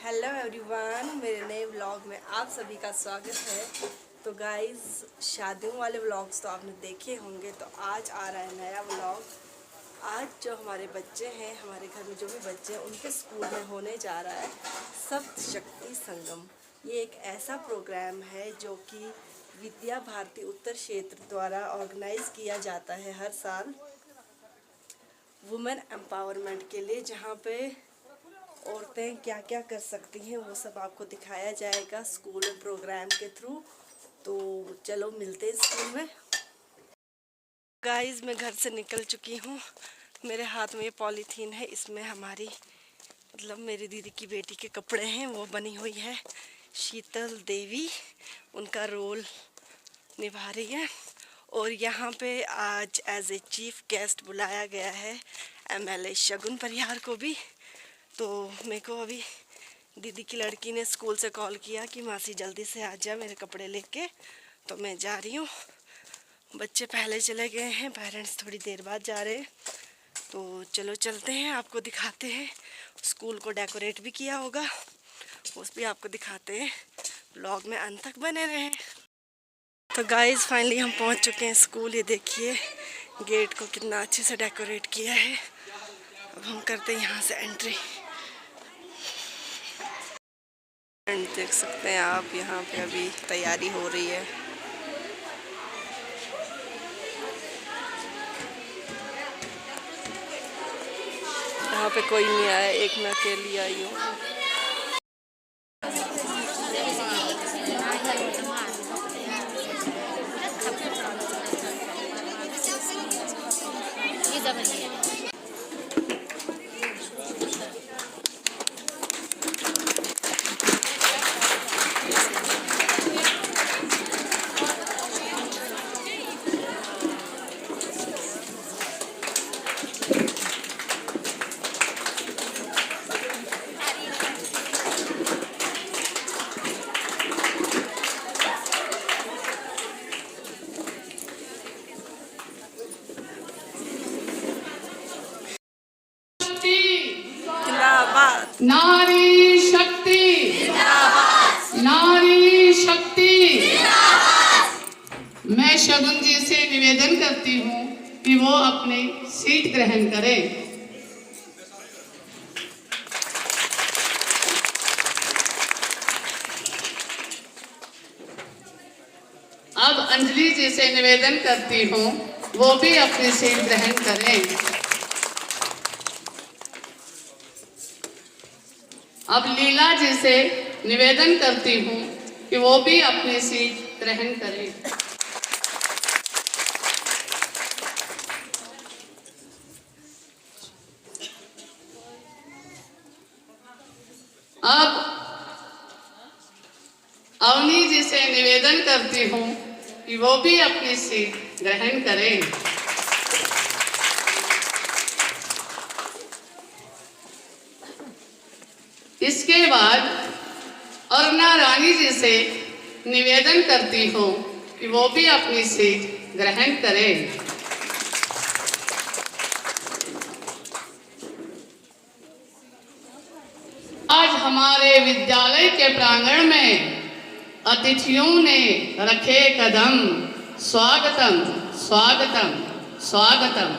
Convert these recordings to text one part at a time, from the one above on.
Hello everyone, मेरे नए vlog में आप सभी का स्वागत है। तो गाइस, शादियों वाले व्लॉग्स तो आपने देखे होंगे, तो आज आ रहा है नया व्लॉग। आज जो हमारे बच्चे हैं, हमारे घर में जो भी बच्चे हैं, उनके स्कूल में होने जा रहा है सप्त शक्ति संगम। ये एक ऐसा प्रोग्राम है जो कि विद्या भारती उत्तर क्षेत्र द्वारा ऑर्गेनाइज किया जाता है हर साल वुमेन एम्पावरमेंट के लिए, जहाँ पे औरतें क्या क्या कर सकती हैं वो सब आपको दिखाया जाएगा स्कूल प्रोग्राम के थ्रू। तो चलो मिलते हैं स्कूल में। गाइस, मैं घर से निकल चुकी हूँ। मेरे हाथ में ये पॉलीथीन है, इसमें हमारी मेरी दीदी की बेटी के कपड़े हैं। वो बनी हुई है शीतल देवी, उनका रोल निभा रही है। और यहाँ पे आज एज ए चीफ गेस्ट बुलाया गया है MLA शगुन परिहार को भी। तो मेरे को अभी दीदी की लड़की ने स्कूल से कॉल किया कि मासी जल्दी से आ जा मेरे कपड़े लेके। तो मैं जा रही हूँ। बच्चे पहले चले गए हैं, पेरेंट्स थोड़ी देर बाद जा रहे हैं। तो चलो चलते हैं, आपको दिखाते हैं। स्कूल को डेकोरेट भी किया होगा, उस भी आपको दिखाते हैं। व्लॉग में अंत तक बने रहें। तो गाइस, फाइनली हम पहुँच चुके हैं स्कूल। ये देखिए गेट को कितना अच्छे से डेकोरेट किया है। अब हम करते हैं यहाँ से एंट्री। देख सकते हैं आप, यहाँ पे अभी तैयारी हो रही है। यहाँ पे कोई नहीं आया, एक मैं अकेली आई हूँ। नारी शक्ति, नारी शक्ति। मैं शगुन जी से निवेदन करती हूँ कि वो अपनी सीट ग्रहण करें। अब अंजलि जी से निवेदन करती हूँ वो भी अपनी सीट ग्रहण करें। अब लीला जी से निवेदन करती हूँ कि वो भी अपनी सीट ग्रहण करें। अब अवनी जी से निवेदन करती हूँ कि वो भी अपनी सीट ग्रहण करें। इसके बाद अरुणा रानी जी से निवेदन करती हूँ कि वो भी अपनी सीट ग्रहण करें। आज हमारे विद्यालय के प्रांगण में अतिथियों ने रखे कदम, स्वागतम स्वागतम स्वागतम।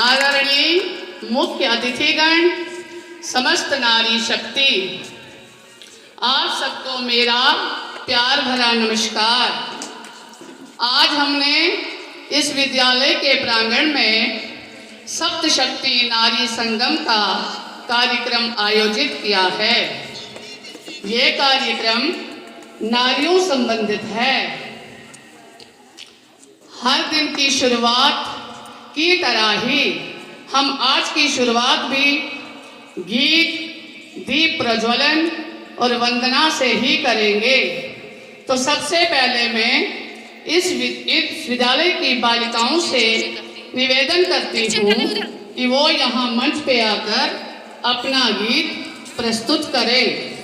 आदरणीय मुख्य अतिथिगण, समस्त नारी शक्ति, आप सबको मेरा प्यार भरा नमस्कार। आज हमने इस विद्यालय के प्रांगण में सप्त शक्ति नारी संगम का कार्यक्रम आयोजित किया है। ये कार्यक्रम नारियों संबंधित है। हर दिन की शुरुआत की तरह ही हम आज की शुरुआत भी गीत, दीप प्रज्वलन और वंदना से ही करेंगे। तो सबसे पहले मैं इस विद्यालय की बालिकाओं से निवेदन करती हूँ कि वो यहाँ मंच पे आकर अपना गीत प्रस्तुत करें।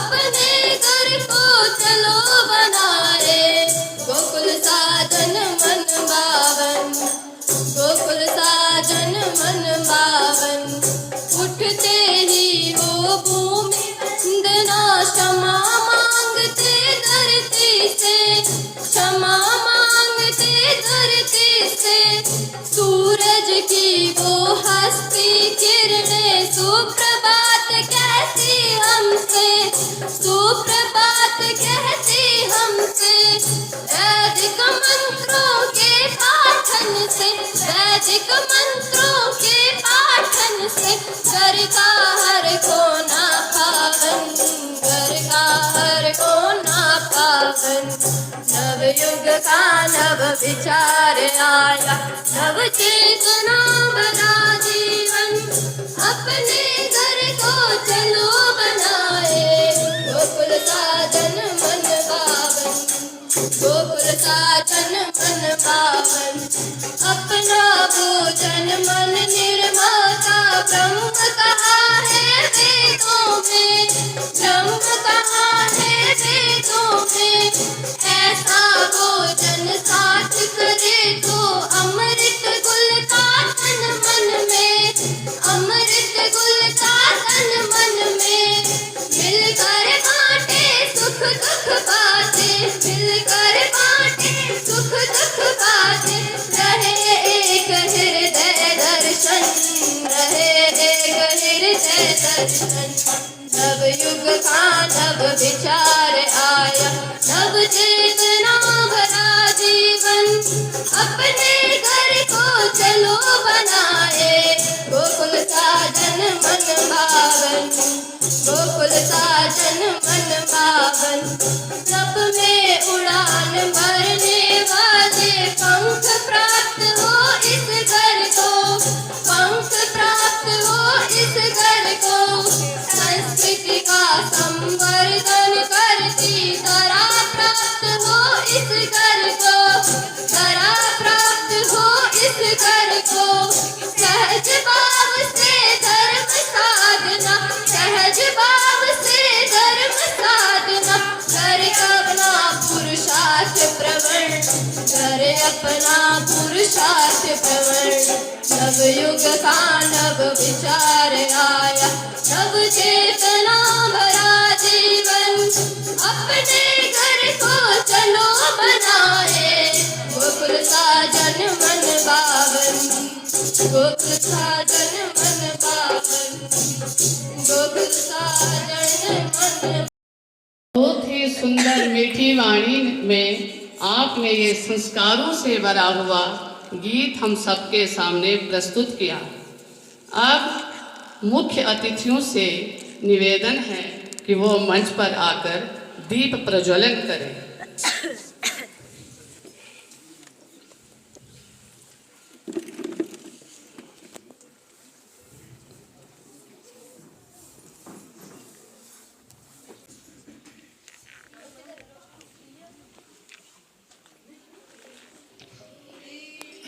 अपने घर को चलो बनाए, गोकुल साजन मन बावन, गोकुल साजन मन बावन। उठते ही वो भूमि वंदना, क्षमा मांगते धरती से, क्षमा मांगते धरती से। सूरज की वो हस्ती किरणें सुप्रभात कहती हमसे, सुप्रभात कहती हमसे। वैदिक मंत्रों के पाठन से, वैदिक मंत्रों के पाठन से घर का हर कोना पावन, घर का हर कोना पावन। नवयुग का नव विचार आया, नव चेतना भरा जीवन, अपने घर को चलो बनाए, गोकुल साजन मन पावन, गोकुल साजन मन पावन। अपना भोजन मन निर्माता ब्रह्म कहा है वेदों में, ब्रह्म कहा है वेदों में। ऐसा भोजन साथ करे तो अमृत गुल का तन मन में, अमृत गुल का तन मन में। मिलकर बांटे सुख दुख बातें, मिलकर बांटे सुख दुख बातें। रहे एक हृदय दर्शन, रहे एक हृदय दर्शन। नवयुग का नव विचार आया, नव चेतना भरा जीवन, अपने घर को चलो बनाए, गोकुल साजन मन पावन, गोकुल साजन मन पावन। सब में उड़ान भरने वाले पंख प्राप्त हो इस घर को, पंख प्राप्त हो इस घर को। संस्कृति का संवर्धन करती धरा प्राप्त हो इस घर को, धरा प्राप्त हो इस घर को। सहज भाव से धर्म साधना, सहज भाव से धर्म साधना। कर अपना पुरुषार्थ प्रवण, कर अपना पुरुषार्थ प्रवण। नवयुग का नव विचार आया, नव चेतना भरा जीवन, अपने घर को चलो बनाए, गोकुल साजन मन पावन, गोकुल साजन मन पावन, गोकुल साजन मन। बहुत ही सुंदर मीठी वाणी में आपने ये संस्कारों से भरा हुआ गीत हम सबके सामने प्रस्तुत किया। अब मुख्य अतिथियों से निवेदन है कि वो मंच पर आकर दीप प्रज्वलन करें।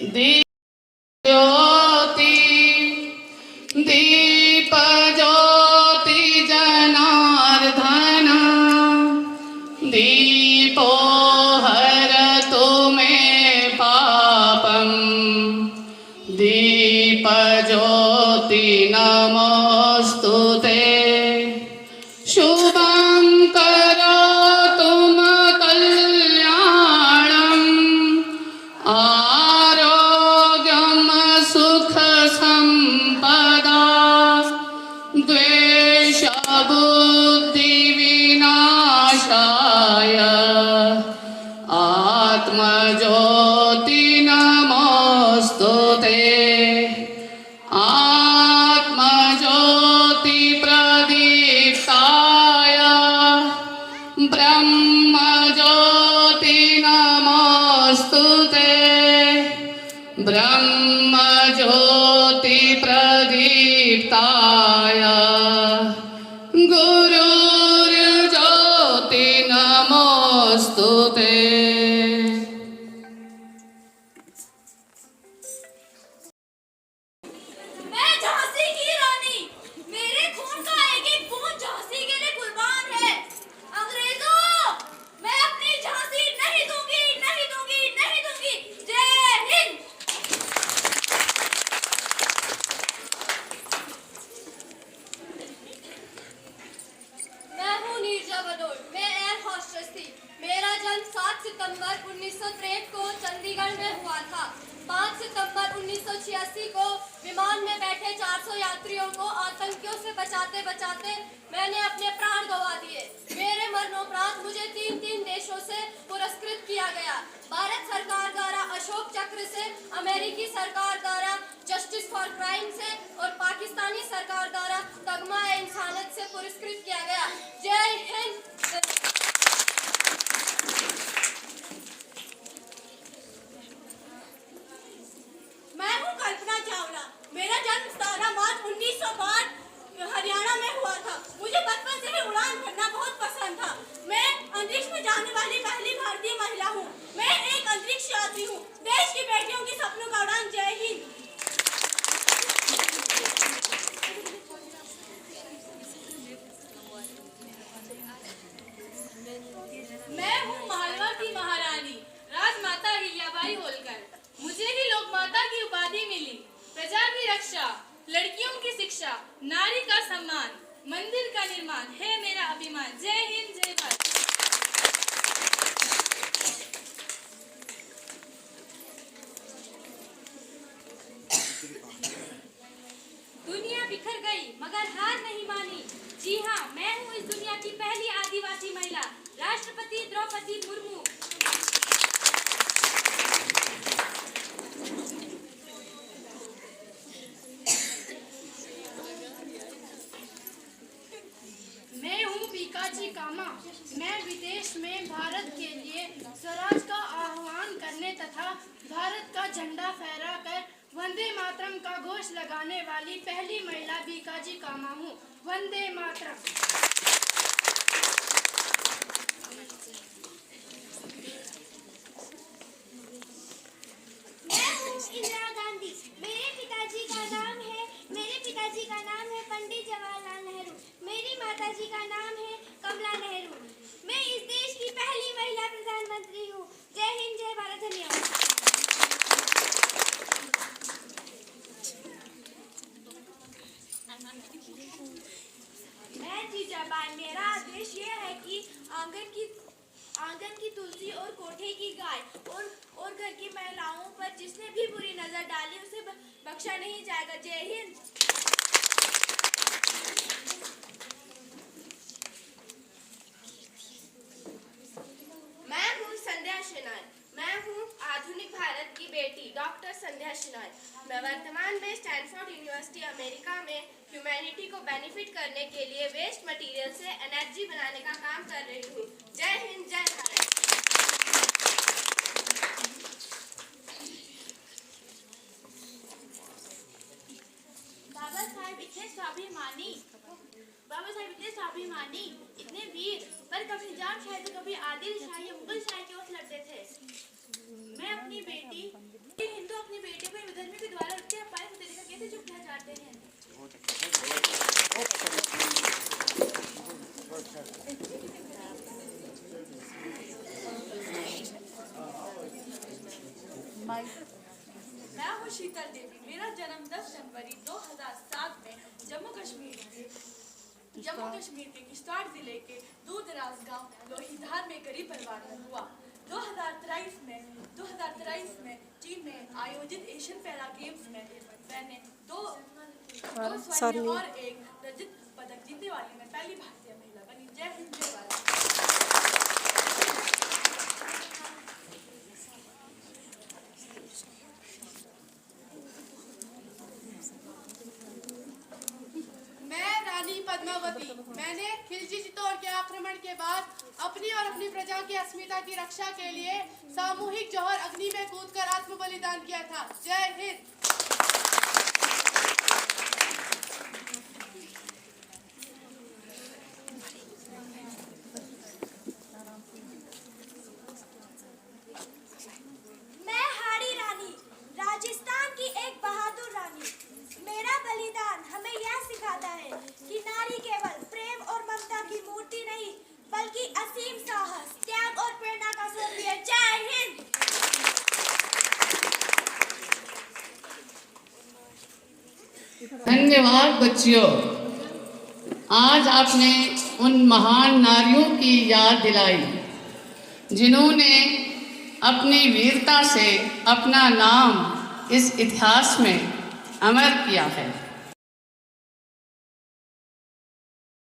दीप ज्योति, दीप ज्योति जनार्दन, दीपो हरतु मे पापम। दीप ज्योति नमोस्तुते, शुभं करोतु कल्याणम्, आरोग्यम सुख संपदा, द्वेष बुद्धि विनाशाय, आत्मज्योति नमोस्तुते। आत्मज्योति प्रदीप्ताय, ब्रह्मज्योति नमोस्तुते। ब्रह्मज्योति प्रदीप्ताय, गुरुर्ज्योति नमोस्तुते। मैं झांसी की रानी, मेरे खून का एक एक बूंद झांसी के लिए कुर्बान है। 1986 को विमान में बैठे 400 यात्रियों को आतंकियों से बचाते बचाते मैंने अपने प्राण गंवा दिए। मेरे मरणोपरांत मुझे 3 देशों से पुरस्कृत किया गया। भारत सरकार द्वारा अशोक चक्र से, अमेरिकी सरकार द्वारा जस्टिस फॉर क्राइम से और पाकिस्तानी सरकार द्वारा तगमा-ए-इंसानियत से पुरस्कृत किया गया। जय हिंद। मैं हूँ कल्पना चावला। मेरा जन्म 17 मार्च 1962 हरियाणा में हुआ था। मुझे बचपन से ही उड़ान भरना बहुत पसंद था। मैं अंतरिक्ष में जाने वाली पहली भारतीय महिला हूँ। मैं एक अंतरिक्ष यात्री हूँ। देश की बेटियों की सपनों का उड़ान। जय हिंद। मैं हूँ मालवा की महारानी राजमाता अहिल्याबाई होलकर। मुझे ही लोक माता की उपाधि मिली। प्रजा की रक्षा, लड़कियों की शिक्षा, नारी का सम्मान, मंदिर का निर्माण है मेरा अभिमान। जय हिंद, जय भारत। दुनिया बिखर गई मगर हार नहीं मानी। जी हाँ, मैं हूँ इस दुनिया की पहली आदिवासी महिला, राष्ट्रपति द्रौपदी मुर्मू। मैं हूँ बीकाजी कामा। मैं विदेश में भारत के लिए स्वराज का आह्वान करने तथा भारत का झंडा फहराकर वंदे मातरम का घोष लगाने वाली पहली महिला बीकाजी कामा हूँ। वंदे मातरम। मैं हूँ इंदिरा गांधी। मेरे पिताजी का नाम है पंडित जवाहरलाल नेहरू। मेरी माताजी का नाम है कमला नेहरू। मैं इस देश की पहली महिला प्रधानमंत्री हूँ। जय हिंद, जय भारत। धन्यवाद। मैं जीजाबाई। मेरा आदेश ये है कि आंगन की तुलसी और कोठे की गाय और घर की महिलाओं पर जिसने भी बुरी नजर डाली उसे बख्शा नहीं जाएगा। जय हिंद। मैं हूँ संध्या शेनाय। मैं हूँ आधुनिक भारत की बेटी डॉक्टर संध्या शेनाय। मैं वर्तमान में स्टैनफोर्ड यूनिवर्सिटी अमेरिका में ह्यूमैनिटी को बेनिफिट करने के लिए वेस्ट मटेरियल से एनर्जी बनाने का काम कर रही हूँ। जय हिंद, जय भारत। बाबा साहेब इतने स्वाभिमानी, इतने वीर, पर कभी निजाम शाही तो कभी आदिल शाही या मुगल शाही के वक्त लड़ते थे। मैं अपनी बेटी हिंदू अपनी बेटी को विधर्मी के द्वारा उनके अपाय को देखकर कैसे चुप रह जाते हैं। मैं हूँ शीतल देवी। मेरा जन्म 10 जनवरी 2007 में जम्मू कश्मीर के किश्तवाड़ जिले के दूरदराज गांव लोहीधार में गरीब परिवार में हुआ। 2023 में चीन में आयोजित एशियन पैरा गेम्स में मैंने दो स्वर्ण और एक रजत पदक जीतने वाली मैं पहली भारतीय महिला बनी। जय हिंद, जय भारत। पद्मावती। मैंने खिलजी चित्तौड़ के आक्रमण के बाद अपनी और अपनी प्रजा की अस्मिता की रक्षा के लिए सामूहिक जौहर अग्नि में कूदकर आत्म बलिदान किया था। जय हिंद। मैं हाड़ी रानी, राजस्थान की एक बहादुर रानी। मेरा बलिदान हमें यह सिखाता है कि नारी केवल प्रेम और ममता की मूर्ति नहीं बल्कि असीम साहस, त्याग और प्रेरणा का स्वरूप है। जय हिंद। धन्यवाद बच्चियों। आज आपने उन महान नारियों की याद दिलाई जिन्होंने अपनी वीरता से अपना नाम इस इतिहास में अमर किया है।